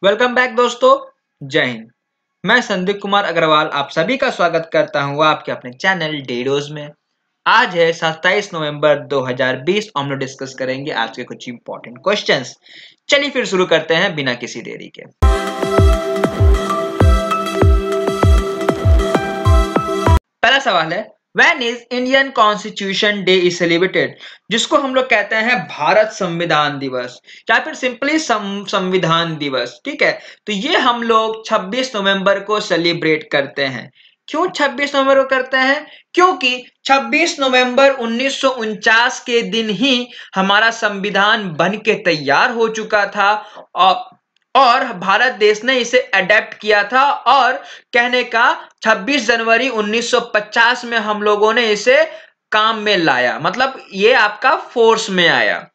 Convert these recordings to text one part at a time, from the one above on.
Welcome back दोस्तों। जय हिंद। मैं संदीप कुमार अग्रवाल आप सभी का स्वागत करता हूं आपके अपने चैनल डेडोज में। आज है 27 नवंबर 2020। हम लोग डिस्कस करेंगे आज के कुछ इंपॉर्टेंट क्वेश्चंस। चलिए फिर शुरू करते हैं बिना किसी देरी के। पहला सवाल है, When is Indian Constitution day is celebrated, जिसको हम लोग कहते हैं भारत संविधान दिवस या फिर सिंपली संविधान दिवस। ठीक है, तो ये हम लोग 26 नवंबर को सेलिब्रेट करते हैं। क्यों 26 नवंबर को करते हैं? क्योंकि 26 नवंबर 1949 के दिन ही हमारा संविधान बन के तैयार हो चुका था और भारत देश ने इसे अडेप्ट किया था और कहने का 26 जनवरी 1950 में हम लोगों ने इसे काम में लाया, मतलब ये आपका फोर्स में आया।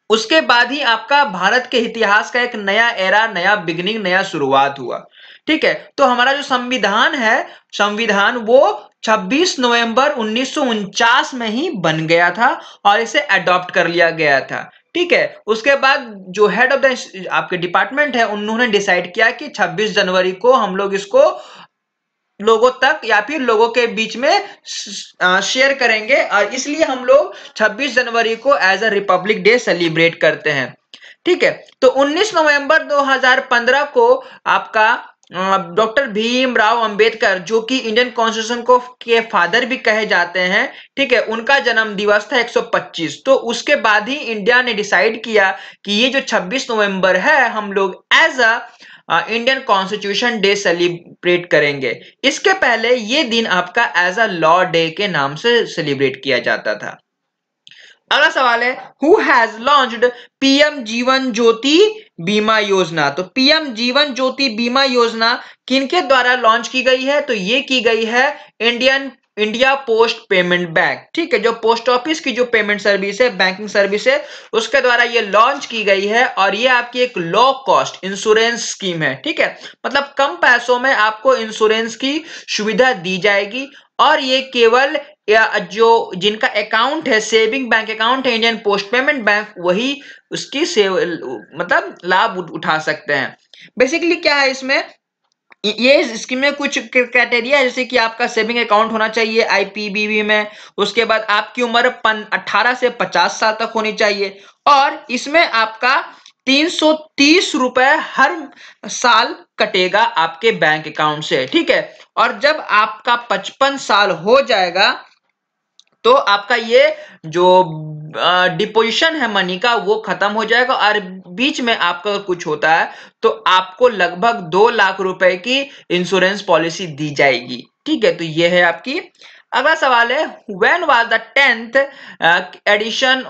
उसके बाद ही आपका भारत के इतिहास का एक नया एरा, नया बिगिनिंग, नया शुरुआत हुआ। ठीक है, तो हमारा जो संविधान है, संविधान वो 26 नवंबर 1949 में ही बन गया था और इसे अडॉप्ट कर लिया गया था। ठीक है, उसके बाद जो हेड ऑफ द आपके डिपार्टमेंट है, उन्होंने डिसाइड किया कि 26 जनवरी को हम लोग इसको लोगों तक या फिर लोगों के बीच में शेयर करेंगे और इसलिए हम लोग 26 जनवरी को as a Republic Day celebrate करते हैं। ठीक है, तो 19 नवंबर 2015 को आपका डॉक्टर भीमराव अंबेडकर, जो कि इंडियन कॉन्स्टिट्यूशन को के फादर भी कहे जाते हैं, ठीक है, उनका जन्म दिवस था 125। तो उसके बाद ही इंडिया ने डिसाइड किया कि ये जो 26 नवंबर है हम लोग as a Indian Constitution Day celebrate करेंगे। इसके पहले ये दिन आपका एज अ लॉ डे के नाम से सेलिब्रेट किया जाता था। अगला सवाल है, who has launched PM Jeevan Jyoti बीमा योजना। तो पीएम जीवन ज्योति बीमा योजना किनके द्वारा लॉन्च की गई है? तो ये की गई है इंडिया पोस्ट पेमेंट बैंक। ठीक है, जो पोस्ट ऑफिस की जो पेमेंट सर्विस है, बैंकिंग सर्विस है, उसके द्वारा ये लॉन्च की गई है और ये आपकी एक लो कॉस्ट इंश्योरेंस स्कीम है। ठीक है, मतलब कम पैसों में आपको इंश्योरेंस की सुविधा दी जाएगी और ये केवल या जो जिनका अकाउंट है, सेविंग बैंक अकाउंट है इंडियन पोस्ट पेमेंट बैंक, वही उसकी सेव मतलब लाभ उठा सकते हैं। बेसिकली क्या है इसमें, ये स्कीम में कुछ क्राइटेरिया है, जैसे कि आपका सेविंग अकाउंट होना चाहिए आईपीबीबी में, उसके बाद आपकी उम्र 18 से 50 साल तक होनी चाहिए और इसमें आपका 330 रुपए हर साल कटेगा आपके बैंक अकाउंट से। ठीक है, और जब आपका 55 साल हो जाएगा तो आपका ये जो डिपोजिशन है मनी का वो खत्म हो जाएगा और बीच में आपका कुछ होता है तो आपको लगभग 2 लाख रुपए की इंश्योरेंस पॉलिसी दी जाएगी। ठीक है, तो ये है आपकी। अगला सवाल है, when was the 10th edition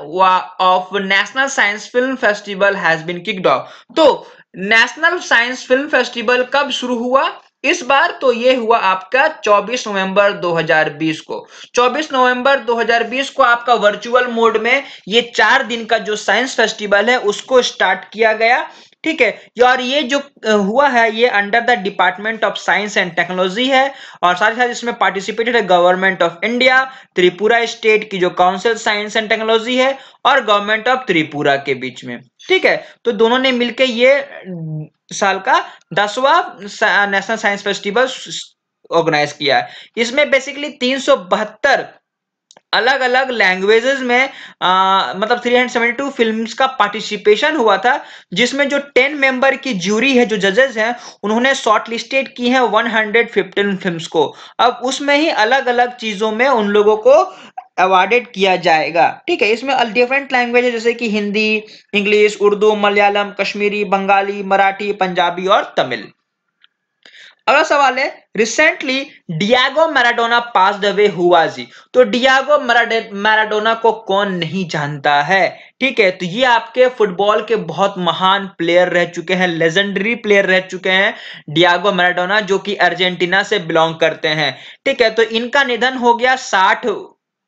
of National Science Film Festival has been kicked off. तो नेशनल साइंस फिल्म फेस्टिवल कब शुरू हुआ इस बार? तो ये हुआ आपका 24 नवंबर 2020 को। 24 नवंबर 2020 को आपका वर्चुअल मोड में ये 4 दिन का जो साइंस फेस्टिवल है उसको स्टार्ट किया गया। ठीक है, और ये जो हुआ है ये under the department of science and technology है और साथ ही साथ इसमें पार्टिसिपेटेड है government of India, Tripura state की जो काउंसिल साइंस एंड टेक्नोलॉजी है और गवर्नमेंट ऑफ त्रिपुरा के बीच में। ठीक है, तो दोनों ने मिलकर ये साल का 10वां नेशनल साइंस फेस्टिवल ऑर्गेनाइज किया है। इसमें बेसिकली 372 अलग अलग लैंग्वेजेस में मतलब 372 फिल्म्स का पार्टिसिपेशन हुआ था, जिसमें जो 10 मेंबर की ज्यूरी है, जो जजेस हैं, उन्होंने शॉर्ट लिस्टेड की है 115 फिल्म्स को। अब उसमें ही अलग अलग चीजों में उन लोगों को अवार्डेड किया जाएगा। ठीक है, इसमें डिफरेंट लैंग्वेज जैसे कि हिंदी, इंग्लिश, उर्दू, मलयालम, कश्मीरी, बंगाली, मराठी, पंजाबी और तमिल। अगला सवाल है, recently Diego Maradona passed away हुआ जी। तो डियागो मैराडोना को कौन नहीं जानता है? ठीक है, तो ये आपके फुटबॉल के बहुत महान प्लेयर रह चुके हैं, लेजेंडरी प्लेयर रह चुके हैं डियागो मैराडोना, जो कि अर्जेंटीना से बिलोंग करते हैं। ठीक है, तो इनका निधन हो गया 60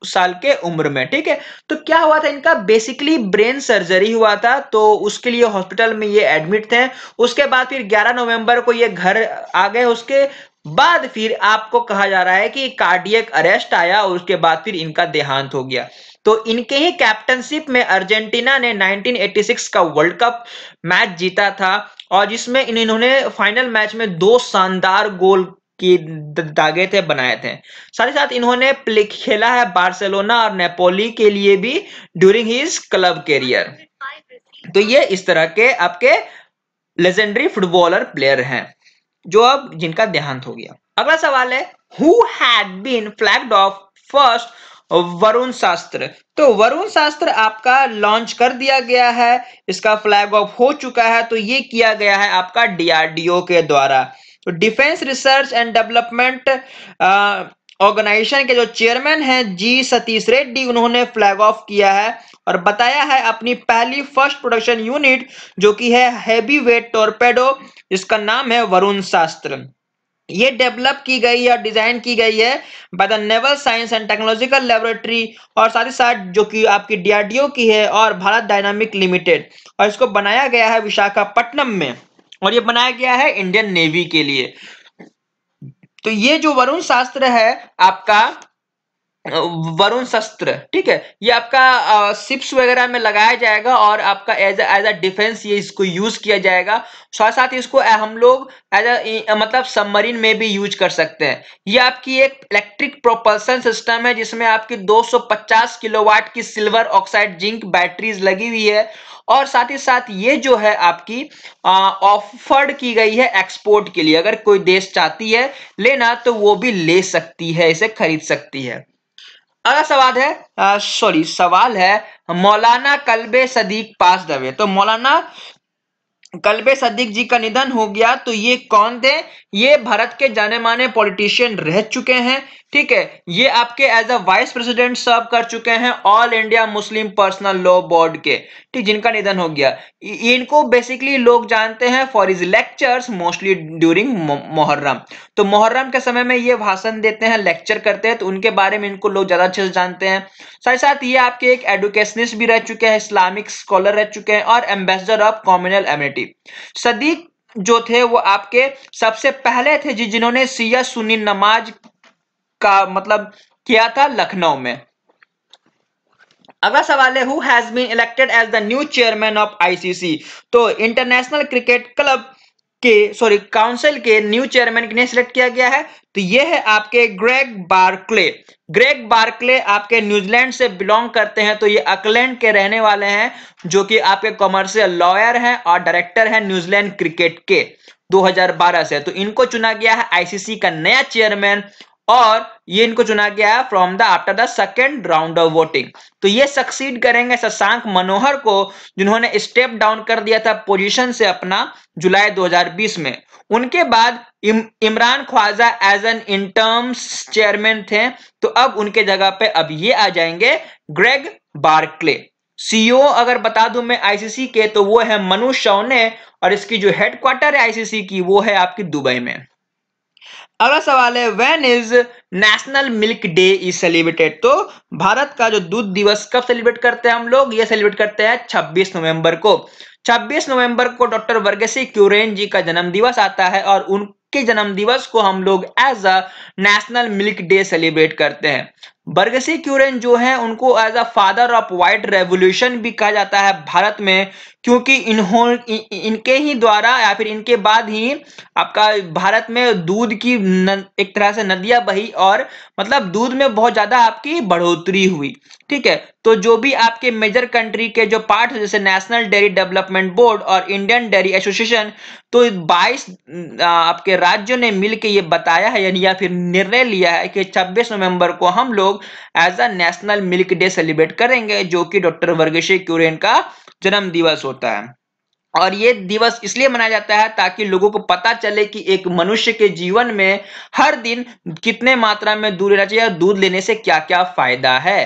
साल के उम्र में। ठीक है, तो क्या हुआ था, इनका बेसिकली ब्रेन सर्जरी हुआ था, तो उसके लिए हॉस्पिटल में ये एडमिट थे। उसके बाद फिर 11 नवंबर को ये घर आ गए। उसके बाद फिर आपको कहा जा रहा है कि कार्डियक अरेस्ट आया और उसके बाद फिर इनका देहांत हो गया। तो इनके ही कैप्टनशिप में अर्जेंटीना ने 1986 का वर्ल्ड कप मैच जीता था और जिसमें इन्होंने फाइनल मैच में 2 शानदार गोल की दागे थे, बनाए थे। साथ ही साथ इन्होंने खेला है बार्सिलोना और नेपोली के लिए भी ड्यूरिंग हिज क्लब कैरियर। तो ये इस तरह के आपके लेजेंडरी फुटबॉलर प्लेयर हैं जो अब जिनका देहांत हो गया। अगला सवाल है, who had been flagged off first Varun Shastra. तो वरुण शास्त्र आपका लॉन्च कर दिया गया है, इसका फ्लैग ऑफ हो चुका है। तो ये किया गया है आपका डीआरडीओ के द्वारा। तो Defence Research and Development Organisation के जो चेयरमैन हैं जी सतीश रेड्डी, उन्होंने फ्लैग ऑफ किया है और बताया है अपनी पहली फर्स्ट प्रोडक्शन यूनिट जो कि है हैवी वेट टॉर्पेडो, जिसका नाम है वरुण शास्त्र। ये डेवलप की गई है, डिजाइन की गई है by the naval science and technological laboratory, और साथ ही साथ जो कि आपकी डीआरडीओ की है और भारत डायनामिक लिमिटेड, और इसको बनाया गया है विशाखापट्टनम में, और ये बनाया गया है इंडियन नेवी के लिए। तो ये जो वरुण शास्त्र है आपका, वरुण शस्त्र, ठीक है, ये आपका शिप्स वगैरह में लगाया जाएगा और आपका एज अ डिफेंस ये इसको यूज किया जाएगा। साथ साथ इसको हम लोग एज अ मतलब सबमरीन में भी यूज कर सकते हैं। ये आपकी एक इलेक्ट्रिक प्रोपल्सन सिस्टम है जिसमें आपकी 250 किलोवाट की सिल्वर ऑक्साइड जिंक बैटरीज लगी हुई है, और साथ ही साथ ये जो है आपकी ऑफर्ड की गई है एक्सपोर्ट के लिए। अगर कोई देश चाहती है लेना तो वो भी ले सकती है, इसे खरीद सकती है। अगला सवाल है मौलाना कल्बे सदीक पास दवे। तो मौलाना कल्बे सदीक जी का निधन हो गया। तो ये कौन थे? ये भारत के जाने माने पॉलिटिशियन रह चुके हैं, ठीक है। ये आपके एज अ वाइस प्रेसिडेंट सर्व कर चुके हैं all India Muslim personal law board के, ठीक, जिनका निधन हो गया। इनको बेसिकली लोग जानते हैं for his lectures mostly during Muharram. तो मुहर्रम के समय में ये भाषण देते हैं, लेक्चर करते हैं, तो उनके बारे में इनको लोग ज्यादा अच्छे से जानते हैं। साथ ही साथ ये आपके एक एडुकेशनिस्ट भी रह चुके हैं, इस्लामिक स्कॉलर रह चुके हैं और ambassador of communal amenity. Sadiq जो थे वो आपके सबसे पहले थे जिन्होंने सिया सुन्नी नमाज का मतलब किया था लखनऊ में। अगला सवाल है, who has been elected as the new chairman of ICC. तो इंटरनेशनल क्रिकेट क्लब के काउंसिल के न्यू चेयरमैन किन्हें सिलेक्ट किया गया है? तो ये है आपके ग्रेग बार्कले। ग्रेग बार्कले आपके न्यूजीलैंड से बिलोंग करते हैं। तो ये ऑकलैंड के रहने वाले हैं, जो कि आपके कमर्शियल लॉयर हैं और डायरेक्टर हैं न्यूजीलैंड क्रिकेट के 2012 से। तो इनको चुना गया है आईसीसी का नया चेयरमैन, और ये इनको चुना गया है from the after the second round of voting. तो ये सक्सीड करेंगे शशांक मनोहर को, जिन्होंने स्टेप डाउन कर दिया था पोजीशन से अपना जुलाई 2020 में। उनके बाद Imran Khawaja as an interim chairman थे। तो अब उनके जगह पे अब ये आ जाएंगे ग्रेग बार्कले। सीईओ अगर बता दूं मैं आईसीसी के, तो वो है मनु शौने, और इसकी जो हेडक्वार्टर है आईसीसी की वो है आपकी दुबई में। अगला सवाल है, when is national Milk day is celebrated. तो भारत का जो दूध दिवस कब सेलिब्रेट करते हैं हम लोग? ये सेलिब्रेट करते हैं 26 नवंबर को। 26 नवंबर को डॉक्टर वर्गीस कुरियन जी का जन्म दिवस आता है, और उनके जन्म दिवस को हम लोग as a National Milk Day celebrate करते हैं। वर्गीस कुरियन जो है उनको as a father of White Revolution भी कहा जाता है भारत में, क्योंकि इनके ही द्वारा या फिर इनके बाद ही आपका भारत में दूध की एक तरह से नदियां बही, और मतलब दूध में बहुत ज्यादा आपकी बढ़ोतरी हुई, ठीक है। तो जो भी आपके मेजर कंट्री के जो पार्ट जैसे नेशनल डेयरी डेवलपमेंट बोर्ड और इंडियन डेयरी एसोसिएशन, तो 22 आपके राज्यों ने मिलकर ये बताया है यानी या फिर निर्णय लिया है कि 26 नवंबर को हम लोग as a National Milk Day celebrate करेंगे, जो कि डॉक्टर वर्गीस कुरियन का जन्म दिवस होता है। और ये दिवस इसलिए मनाया जाता है ताकि लोगों को पता चले कि एक मनुष्य के जीवन में हर दिन कितने मात्रा में दूध लेना चाहिए और दूध लेने से क्या क्या फायदा है।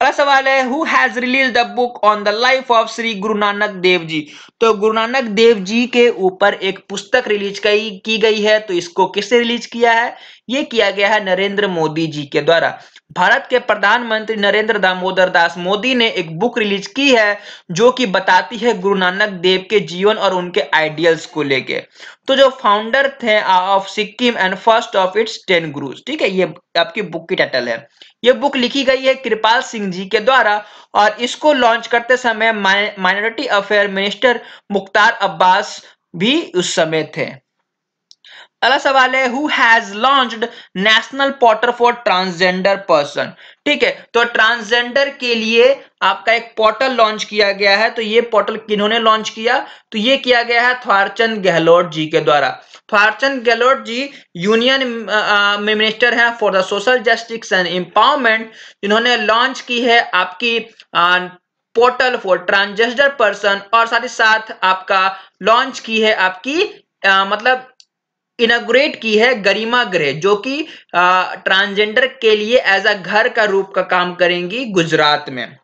अगला सवाल है, who has release the book on the life of Shri Guru Nanak Dev ji. तो गुरु नानक देव जी के ऊपर एक पुस्तक रिलीज की गई है। तो इसको किसने रिलीज किया है? ये किया गया है नरेंद्र मोदी जी के द्वारा। भारत के प्रधानमंत्री नरेंद्र दामोदर दास मोदी ने एक बुक रिलीज की है जो कि बताती है गुरु नानक देव के जीवन और उनके आइडियल्स को लेके। तो जो फाउंडर थे of Sikkim and first of its 10 gurus, ठीक है, ये आपकी बुक की टाइटल है। ये बुक लिखी गई है कृपाल सिंह जी के द्वारा, और इसको लॉन्च करते समय minority affair minister Mukhtar Abbas भी उस समय थे। अगला सवाल है who has launched national portal for transgender person. ठीक है, तो ट्रांसजेंडर के लिए आपका एक पोर्टल लॉन्च किया गया है। तो ये पोर्टल किन्होंने लॉन्च किया? तो ये किया गया है थावरचंद गहलोत जी के द्वारा। थावरचंद गहलोत जी यूनियन मिनिस्टर हैं for the social justice and empowerment, जिन्होंने लॉन्च की है आपकी पोर्टल फॉर ट्रांसजेंडर पर्सन, और साथ ही साथ आपका लॉन्च की है आपकी मतलब इनॉग्रेट की है गरिमा गृह, जो कि ट्रांसजेंडर के लिए एज अ घर का रूप का काम करेंगी गुजरात में।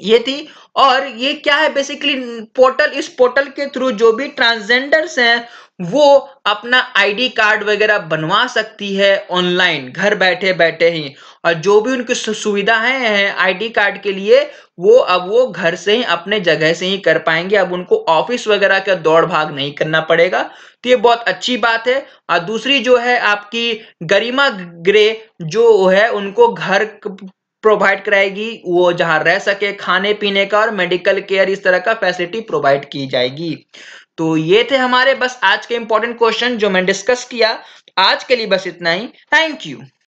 ये थी। और ये क्या है बेसिकली पोर्टल, इस पोर्टल के थ्रू जो भी ट्रांसजेंडर्स हैं वो अपना आईडी कार्ड वगैरह बनवा सकती है ऑनलाइन, घर बैठे बैठे ही। और जो भी उनकी सुविधाएं हैं आईडी कार्ड के लिए, वो घर से ही अपने जगह से ही कर पाएंगे। अब उनको ऑफिस वगैरह का दौड़ भाग नहीं करना पड़ेगा। तो ये बहुत अच्छी बात है। और दूसरी जो है आपकी गरिमा ग्रे जो है उनको घर प्रोवाइड कराएगी, वो जहां रह सके, खाने पीने का और मेडिकल केयर इस तरह का फैसिलिटी प्रोवाइड की जाएगी। तो ये थे हमारे बस आज के इंपॉर्टेंट क्वेश्चन जो मैं डिस्कस किया। आज के लिए बस इतना ही। Thank you.